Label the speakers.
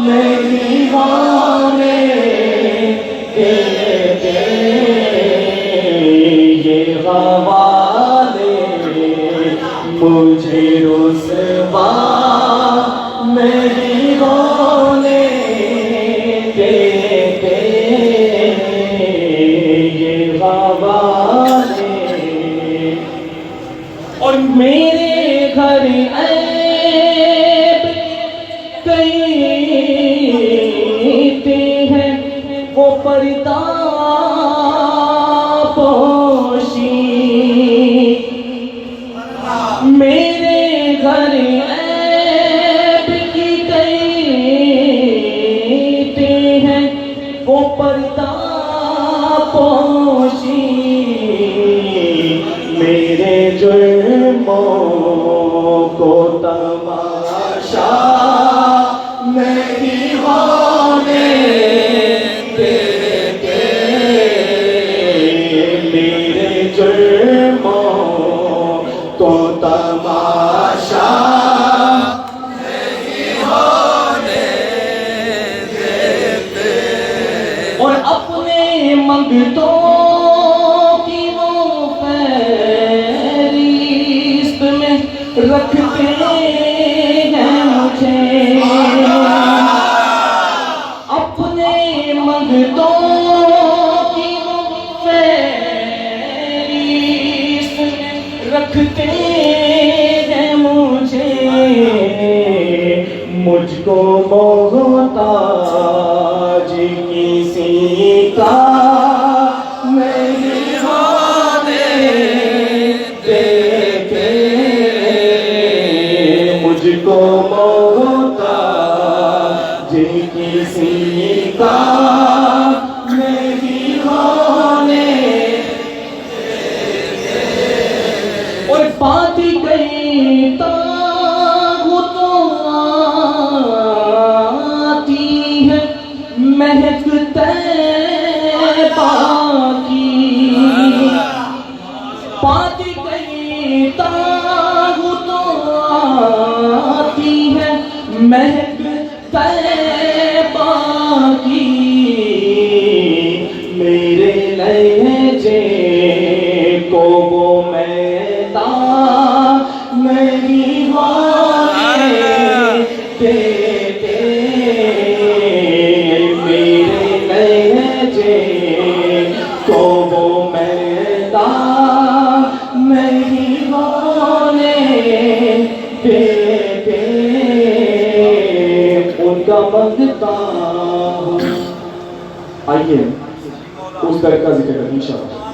Speaker 1: نہیں ہونے دیتے، یہ حوالے مجھے رسوا نہیں ہونے دیتے، یہ حوالے۔ اور میرے گھر عیب کہتے ہیں وہ پردہ پوشی، میرے گھر عیب کی کہتے ہیں وہ پردہ پوشی، میرے جرموں کو تماشا نہیں ہونے دیتے، میرے جرموں کو تماشا نہیں ہونے دیتے، اور اپنے منگتوں کی وہ فہرست میں رکھتے ہیں مجھے، اپنے منگتوں کی وہ فہرست میں رکھتے ہیں مجھے، مجھ کو محتاج کسی کا نہیں ہونے دیتے، مجھ کو محتاج کسی کا نہیں ہونے دیتے، اور بات کہیں طاغوتوں آتی ہے مہک طیبہ کی، بات کہیں طاغوتوں آتی ہے مہک طیبہ کی، میرے لہجے کو وہ میدان نہیں ہونے دیتے، میرے لہجے کو وہ میدان نہیں ہونے دیتے، ان کا مانگتا ہوں۔ آئیے اس در کا ذکر کریں انشاءاللہ۔